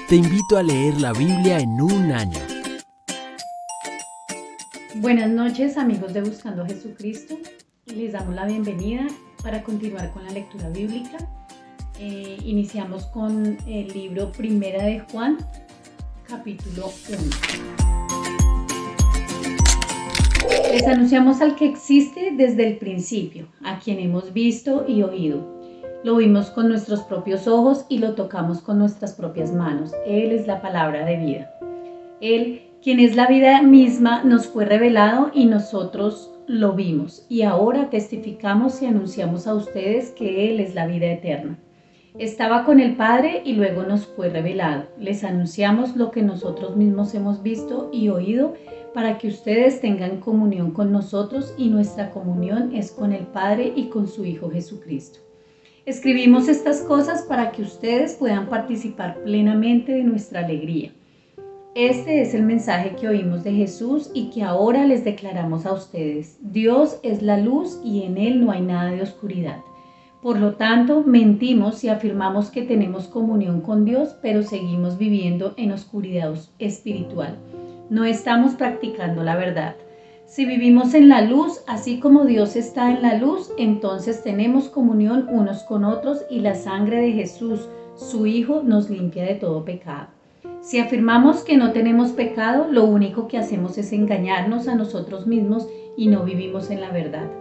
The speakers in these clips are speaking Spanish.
Te invito a leer la Biblia en un año. Buenas noches, amigos de Buscando a Jesucristo. Les damos la bienvenida para continuar con la lectura bíblica. Iniciamos con el libro Primera de Juan, capítulo 1. Les anunciamos al que existe desde el principio, a quien hemos visto y oído. Lo vimos con nuestros propios ojos y lo tocamos con nuestras propias manos. Él es la palabra de vida. Él, quien es la vida misma, nos fue revelado y nosotros lo vimos. Y ahora testificamos y anunciamos a ustedes que Él es la vida eterna. Estaba con el Padre y luego nos fue revelado. Les anunciamos lo que nosotros mismos hemos visto y oído para que ustedes tengan comunión con nosotros, y nuestra comunión es con el Padre y con su Hijo Jesucristo. Escribimos estas cosas para que ustedes puedan participar plenamente de nuestra alegría. Este es el mensaje que oímos de Jesús y que ahora les declaramos a ustedes. Dios es la luz y en Él no hay nada de oscuridad. Por lo tanto, mentimos si afirmamos que tenemos comunión con Dios, pero seguimos viviendo en oscuridad espiritual. No estamos practicando la verdad. Si vivimos en la luz, así como Dios está en la luz, entonces tenemos comunión unos con otros y la sangre de Jesús, su Hijo, nos limpia de todo pecado. Si afirmamos que no tenemos pecado, lo único que hacemos es engañarnos a nosotros mismos y no vivimos en la verdad.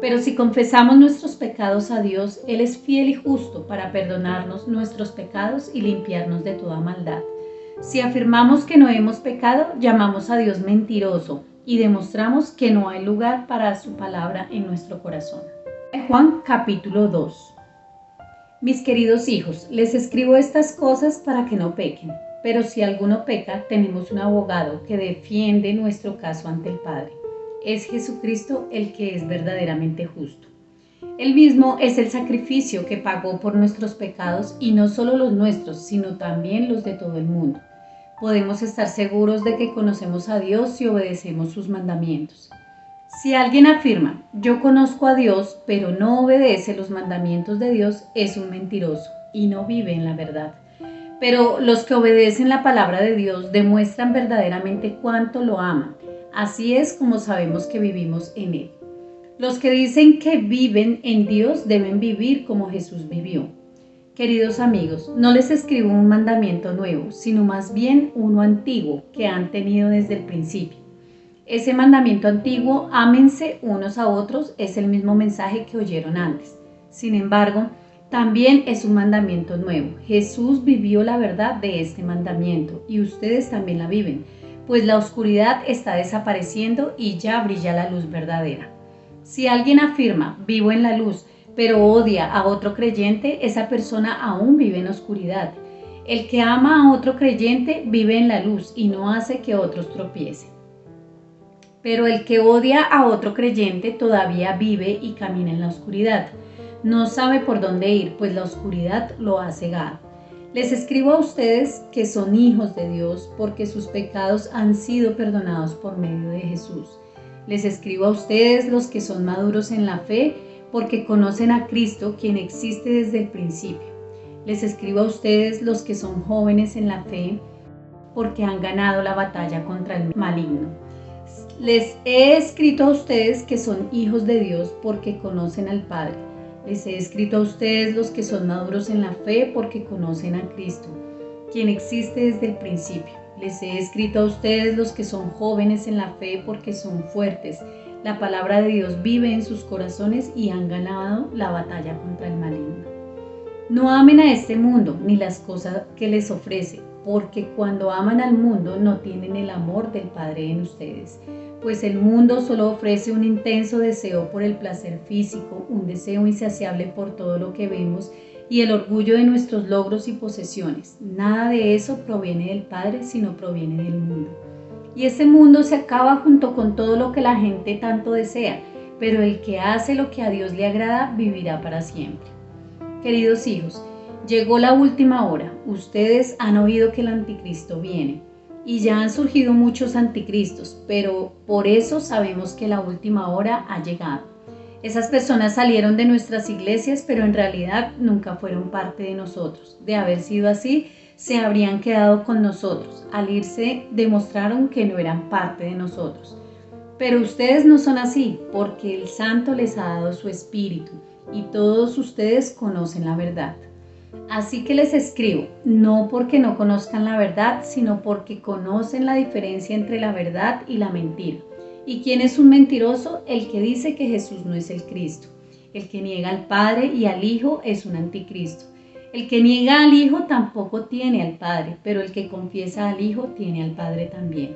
Pero si confesamos nuestros pecados a Dios, Él es fiel y justo para perdonarnos nuestros pecados y limpiarnos de toda maldad. Si afirmamos que no hemos pecado, llamamos a Dios mentiroso y demostramos que no hay lugar para su palabra en nuestro corazón. Juan capítulo 2. Mis queridos hijos, les escribo estas cosas para que no pequen. Pero si alguno peca, tenemos un abogado que defiende nuestro caso ante el Padre. Es Jesucristo el que es verdaderamente justo. Él mismo es el sacrificio que pagó por nuestros pecados, y no solo los nuestros, sino también los de todo el mundo. Podemos estar seguros de que conocemos a Dios si obedecemos sus mandamientos. Si alguien afirma, yo conozco a Dios, pero no obedece los mandamientos de Dios, es un mentiroso y no vive en la verdad. Pero los que obedecen la palabra de Dios demuestran verdaderamente cuánto lo aman. Así es como sabemos que vivimos en Él. Los que dicen que viven en Dios deben vivir como Jesús vivió. Queridos amigos, no les escribo un mandamiento nuevo, sino más bien uno antiguo que han tenido desde el principio. Ese mandamiento antiguo, ámense unos a otros, es el mismo mensaje que oyeron antes. Sin embargo, también es un mandamiento nuevo. Jesús vivió la verdad de este mandamiento y ustedes también la viven, pues la oscuridad está desapareciendo y ya brilla la luz verdadera. Si alguien afirma, vivo en la luz, pero odia a otro creyente, esa persona aún vive en oscuridad. El que ama a otro creyente vive en la luz y no hace que otros tropiecen. Pero el que odia a otro creyente todavía vive y camina en la oscuridad. No sabe por dónde ir, pues la oscuridad lo ha cegado. Les escribo a ustedes que son hijos de Dios porque sus pecados han sido perdonados por medio de Jesús. Les escribo a ustedes los que son maduros en la fe porque conocen a Cristo, quien existe desde el principio. Les escribo a ustedes los que son jóvenes en la fe porque han ganado la batalla contra el maligno. Les he escrito a ustedes que son hijos de Dios porque conocen al Padre. Les he escrito a ustedes los que son maduros en la fe porque conocen a Cristo, quien existe desde el principio. Les he escrito a ustedes los que son jóvenes en la fe porque son fuertes. La palabra de Dios vive en sus corazones y han ganado la batalla contra el maligno. No amen a este mundo ni las cosas que les ofrece, porque cuando aman al mundo no tienen el amor del Padre en ustedes. Pues el mundo solo ofrece un intenso deseo por el placer físico, un deseo insaciable por todo lo que vemos y el orgullo de nuestros logros y posesiones. Nada de eso proviene del Padre, sino proviene del mundo. Y este mundo se acaba junto con todo lo que la gente tanto desea, pero el que hace lo que a Dios le agrada vivirá para siempre. Queridos hijos, llegó la última hora. Ustedes han oído que el anticristo viene. Y ya han surgido muchos anticristos, pero por eso sabemos que la última hora ha llegado. Esas personas salieron de nuestras iglesias, pero en realidad nunca fueron parte de nosotros. De haber sido así, se habrían quedado con nosotros. Al irse demostraron que no eran parte de nosotros. Pero ustedes no son así, porque el Santo les ha dado su Espíritu y todos ustedes conocen la verdad. Así que les escribo, no porque no conozcan la verdad, sino porque conocen la diferencia entre la verdad y la mentira. ¿Y quién es un mentiroso? El que dice que Jesús no es el Cristo. El que niega al Padre y al Hijo es un anticristo. El que niega al Hijo tampoco tiene al Padre, pero el que confiesa al Hijo tiene al Padre también.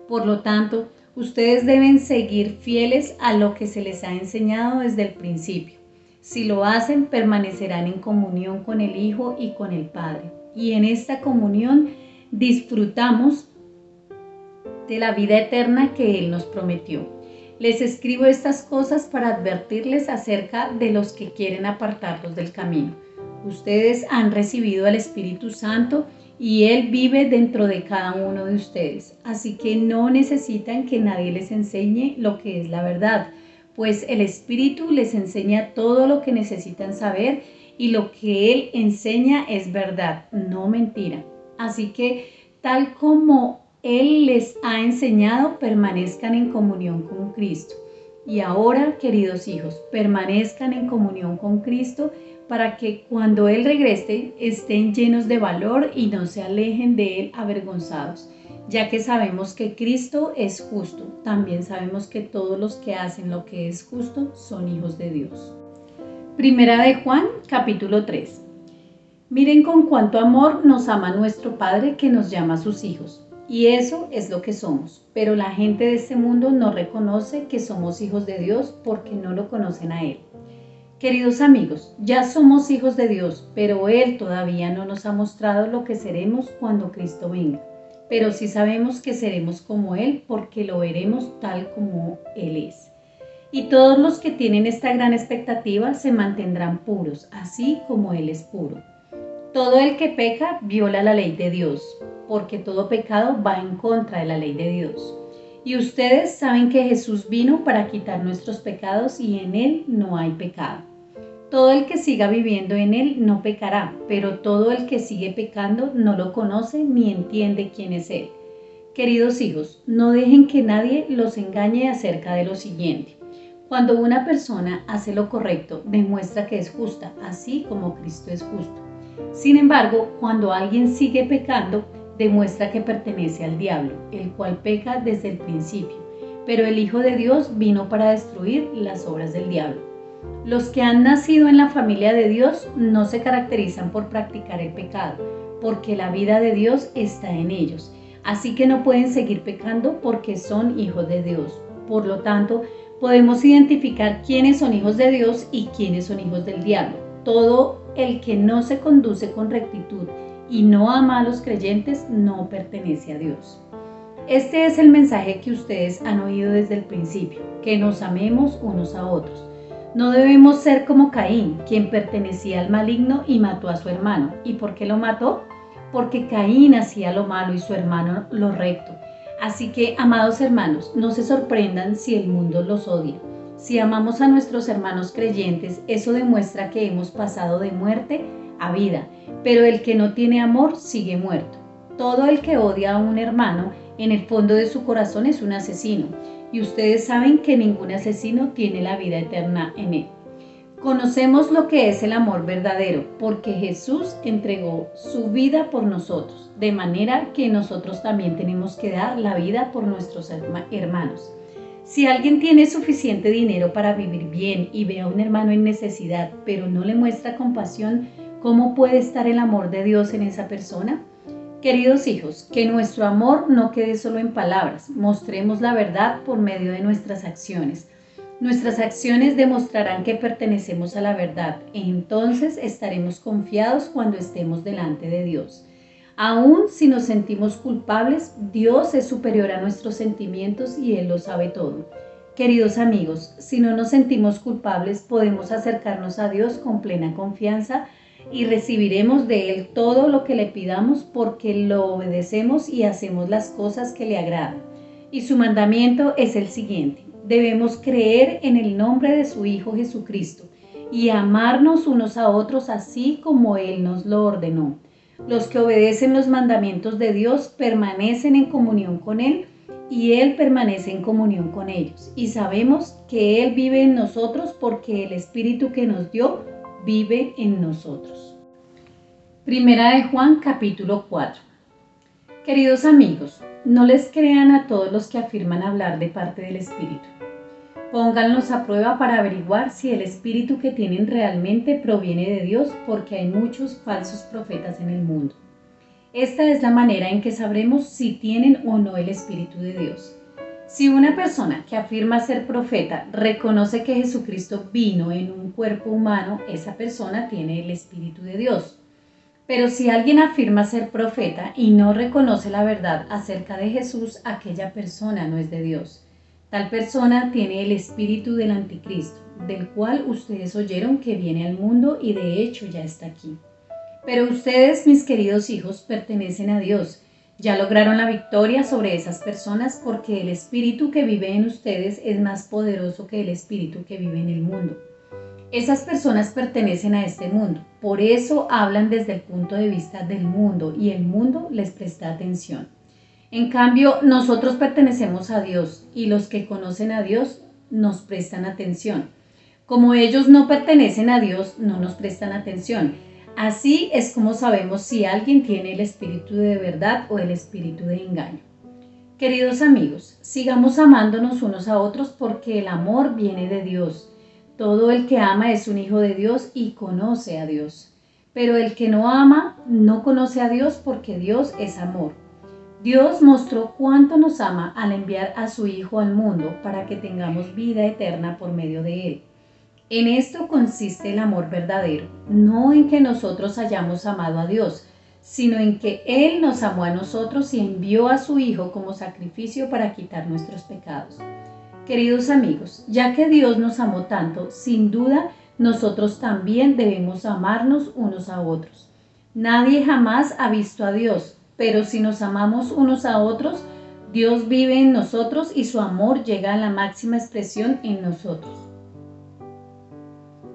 Por lo tanto, ustedes deben seguir fieles a lo que se les ha enseñado desde el principio. Si lo hacen, permanecerán en comunión con el Hijo y con el Padre. Y en esta comunión disfrutamos de la vida eterna que Él nos prometió. Les escribo estas cosas para advertirles acerca de los que quieren apartarlos del camino. Ustedes han recibido al Espíritu Santo y Él vive dentro de cada uno de ustedes. Así que no necesitan que nadie les enseñe lo que es la verdad, pues el Espíritu les enseña todo lo que necesitan saber y lo que Él enseña es verdad, no mentira. Así que tal como Él les ha enseñado, permanezcan en comunión con Cristo. Y ahora, queridos hijos, permanezcan en comunión con Cristo para que cuando Él regrese estén llenos de valor y no se alejen de Él avergonzados. Ya que sabemos que Cristo es justo, también sabemos que todos los que hacen lo que es justo son hijos de Dios. Primera de Juan, capítulo 3. Miren con cuánto amor nos ama nuestro Padre que nos llama a sus hijos. Y eso es lo que somos. Pero la gente de este mundo no reconoce que somos hijos de Dios porque no lo conocen a Él. Queridos amigos, ya somos hijos de Dios, pero Él todavía no nos ha mostrado lo que seremos cuando Cristo venga. Pero sí sabemos que seremos como Él porque lo veremos tal como Él es. Y todos los que tienen esta gran expectativa se mantendrán puros, así como Él es puro. Todo el que peca viola la ley de Dios, porque todo pecado va en contra de la ley de Dios. Y ustedes saben que Jesús vino para quitar nuestros pecados y en Él no hay pecado. Todo el que siga viviendo en Él no pecará, pero todo el que sigue pecando no lo conoce ni entiende quién es Él. Queridos hijos, no dejen que nadie los engañe acerca de lo siguiente. Cuando una persona hace lo correcto, demuestra que es justa, así como Cristo es justo. Sin embargo, cuando alguien sigue pecando, demuestra que pertenece al diablo, el cual peca desde el principio. Pero el Hijo de Dios vino para destruir las obras del diablo. Los que han nacido en la familia de Dios no se caracterizan por practicar el pecado, porque la vida de Dios está en ellos. Así que no pueden seguir pecando porque son hijos de Dios. Por lo tanto, podemos identificar quiénes son hijos de Dios y quiénes son hijos del diablo. Todo el que no se conduce con rectitud y no ama a los creyentes no pertenece a Dios. Este es el mensaje que ustedes han oído desde el principio, que nos amemos unos a otros. No debemos ser como Caín, quien pertenecía al maligno y mató a su hermano. ¿Y por qué lo mató? Porque Caín hacía lo malo y su hermano lo recto. Así que, amados hermanos, no se sorprendan si el mundo los odia. Si amamos a nuestros hermanos creyentes, eso demuestra que hemos pasado de muerte a vida, pero el que no tiene amor sigue muerto. Todo el que odia a un hermano, en el fondo de su corazón es un asesino, y ustedes saben que ningún asesino tiene la vida eterna en él. Conocemos lo que es el amor verdadero, porque Jesús entregó su vida por nosotros, de manera que nosotros también tenemos que dar la vida por nuestros hermanos. Si alguien tiene suficiente dinero para vivir bien y ve a un hermano en necesidad, pero no le muestra compasión, ¿cómo puede estar el amor de Dios en esa persona? Queridos hijos, que nuestro amor no quede solo en palabras, mostremos la verdad por medio de nuestras acciones. Nuestras acciones demostrarán que pertenecemos a la verdad, e entonces estaremos confiados cuando estemos delante de Dios. Aún si nos sentimos culpables, Dios es superior a nuestros sentimientos y Él lo sabe todo. Queridos amigos, si no nos sentimos culpables, podemos acercarnos a Dios con plena confianza y recibiremos de Él todo lo que le pidamos porque lo obedecemos y hacemos las cosas que le agradan. Y su mandamiento es el siguiente: debemos creer en el nombre de su Hijo Jesucristo y amarnos unos a otros así como Él nos lo ordenó. Los que obedecen los mandamientos de Dios permanecen en comunión con Él y Él permanece en comunión con ellos. Y sabemos que Él vive en nosotros porque el Espíritu que nos dio vive en nosotros. Primera de Juan, capítulo 4. Queridos amigos, no les crean a todos los que afirman hablar de parte del Espíritu. Pónganlos a prueba para averiguar si el Espíritu que tienen realmente proviene de Dios, porque hay muchos falsos profetas en el mundo. Esta es la manera en que sabremos si tienen o no el Espíritu de Dios. Si una persona que afirma ser profeta reconoce que Jesucristo vino en un cuerpo humano, esa persona tiene el Espíritu de Dios. Pero si alguien afirma ser profeta y no reconoce la verdad acerca de Jesús, aquella persona no es de Dios. Tal persona tiene el espíritu del anticristo, del cual ustedes oyeron que viene al mundo y de hecho ya está aquí. Pero ustedes, mis queridos hijos, pertenecen a Dios. Ya lograron la victoria sobre esas personas porque el espíritu que vive en ustedes es más poderoso que el espíritu que vive en el mundo. Esas personas pertenecen a este mundo, por eso hablan desde el punto de vista del mundo y el mundo les presta atención. En cambio, nosotros pertenecemos a Dios y los que conocen a Dios nos prestan atención. Como ellos no pertenecen a Dios, no nos prestan atención. Así es como sabemos si alguien tiene el espíritu de verdad o el espíritu de engaño. Queridos amigos, sigamos amándonos unos a otros porque el amor viene de Dios. Todo el que ama es un hijo de Dios y conoce a Dios. Pero el que no ama no conoce a Dios porque Dios es amor. Dios mostró cuánto nos ama al enviar a su Hijo al mundo para que tengamos vida eterna por medio de Él. En esto consiste el amor verdadero, no en que nosotros hayamos amado a Dios, sino en que Él nos amó a nosotros y envió a su Hijo como sacrificio para quitar nuestros pecados. Queridos amigos, ya que Dios nos amó tanto, sin duda nosotros también debemos amarnos unos a otros. Nadie jamás ha visto a Dios. Pero si nos amamos unos a otros, Dios vive en nosotros y su amor llega a la máxima expresión en nosotros.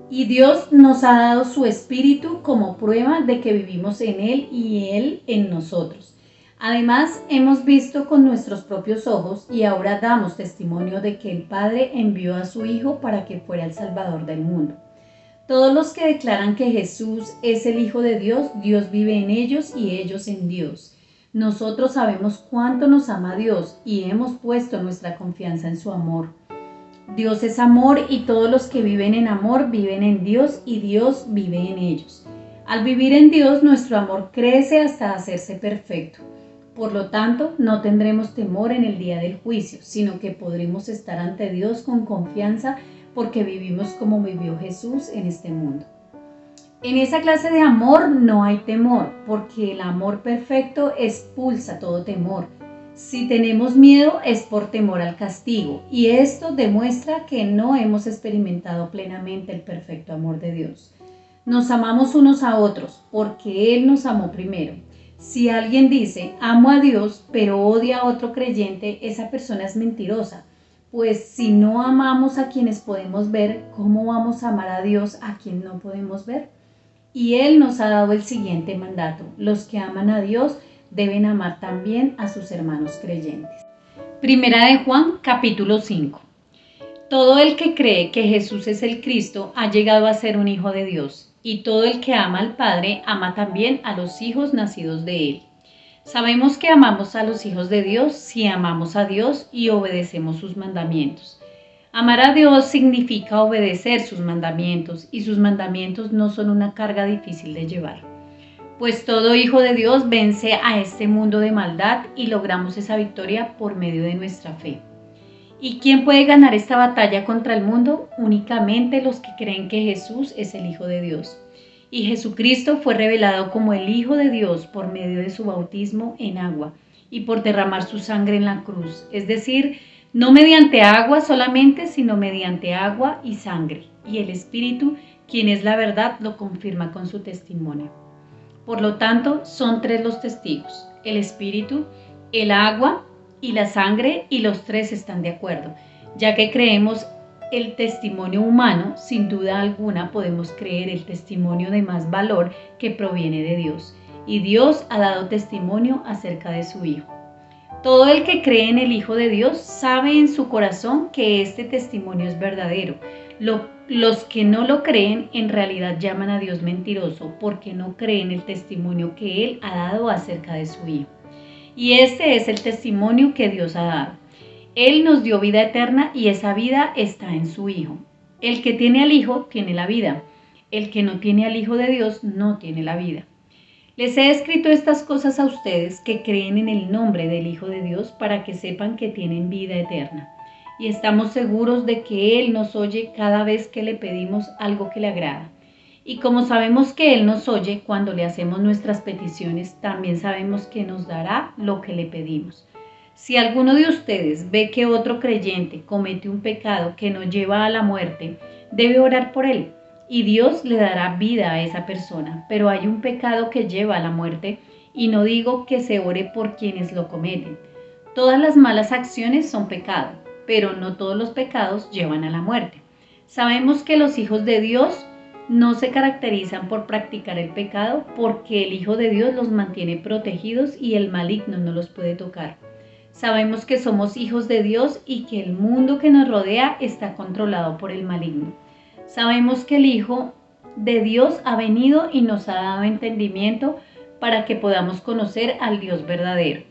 Y Dios nos ha dado su Espíritu como prueba de que vivimos en Él y Él en nosotros. Además, hemos visto con nuestros propios ojos y ahora damos testimonio de que el Padre envió a su Hijo para que fuera el Salvador del mundo. Todos los que declaran que Jesús es el Hijo de Dios, Dios vive en ellos y ellos en Dios. Nosotros sabemos cuánto nos ama Dios y hemos puesto nuestra confianza en su amor. Dios es amor y todos los que viven en amor viven en Dios y Dios vive en ellos. Al vivir en Dios, nuestro amor crece hasta hacerse perfecto. Por lo tanto, no tendremos temor en el día del juicio, sino que podremos estar ante Dios con confianza porque vivimos como vivió Jesús en este mundo. En esa clase de amor no hay temor, porque el amor perfecto expulsa todo temor. Si tenemos miedo es por temor al castigo, y esto demuestra que no hemos experimentado plenamente el perfecto amor de Dios. Nos amamos unos a otros, porque Él nos amó primero. Si alguien dice, amo a Dios, pero odia a otro creyente, esa persona es mentirosa. Pues si no amamos a quienes podemos ver, ¿cómo vamos a amar a Dios a quien no podemos ver? Y Él nos ha dado el siguiente mandato: los que aman a Dios deben amar también a sus hermanos creyentes. Primera de Juan, capítulo 5. Todo el que cree que Jesús es el Cristo ha llegado a ser un hijo de Dios, y todo el que ama al Padre ama también a los hijos nacidos de Él. Sabemos que amamos a los hijos de Dios si amamos a Dios y obedecemos sus mandamientos. Amar a Dios significa obedecer sus mandamientos, y sus mandamientos no son una carga difícil de llevar. Pues todo hijo de Dios vence a este mundo de maldad y logramos esa victoria por medio de nuestra fe. ¿Y quién puede ganar esta batalla contra el mundo? Únicamente los que creen que Jesús es el Hijo de Dios. Y Jesucristo fue revelado como el Hijo de Dios por medio de su bautismo en agua y por derramar su sangre en la cruz, es decir, no mediante agua solamente, sino mediante agua y sangre. Y el Espíritu, quien es la verdad, lo confirma con su testimonio. Por lo tanto, son tres los testigos: el Espíritu, el agua y la sangre, y los tres están de acuerdo. Ya que creemos el testimonio humano, sin duda alguna podemos creer el testimonio de más valor que proviene de Dios. y Dios ha dado testimonio acerca de su Hijo. Todo el que cree en el Hijo de Dios sabe en su corazón que este testimonio es verdadero. Los que no lo creen en realidad llaman a Dios mentiroso porque no creen el testimonio que Él ha dado acerca de su Hijo. Y este es el testimonio que Dios ha dado. Él nos dio vida eterna y esa vida está en su Hijo. El que tiene al Hijo tiene la vida. El que no tiene al Hijo de Dios no tiene la vida. Les he escrito estas cosas a ustedes que creen en el nombre del Hijo de Dios para que sepan que tienen vida eterna. Y estamos seguros de que Él nos oye cada vez que le pedimos algo que le agrada. Y como sabemos que Él nos oye cuando le hacemos nuestras peticiones, también sabemos que nos dará lo que le pedimos. Si alguno de ustedes ve que otro creyente comete un pecado que no lleva a la muerte, debe orar por él. Y Dios le dará vida a esa persona, pero hay un pecado que lleva a la muerte y no digo que se ore por quienes lo cometen. Todas las malas acciones son pecado, pero no todos los pecados llevan a la muerte. Sabemos que los hijos de Dios no se caracterizan por practicar el pecado porque el Hijo de Dios los mantiene protegidos y el maligno no los puede tocar. Sabemos que somos hijos de Dios y que el mundo que nos rodea está controlado por el maligno. Sabemos que el Hijo de Dios ha venido y nos ha dado entendimiento para que podamos conocer al Dios verdadero.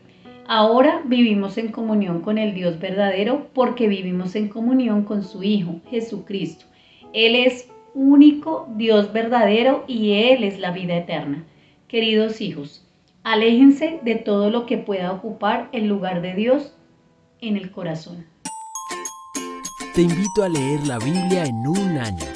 Ahora vivimos en comunión con el Dios verdadero porque vivimos en comunión con su Hijo, Jesucristo. Él es único Dios verdadero y Él es la vida eterna. Queridos hijos, aléjense de todo lo que pueda ocupar el lugar de Dios en el corazón. Te invito a leer la Biblia en un año.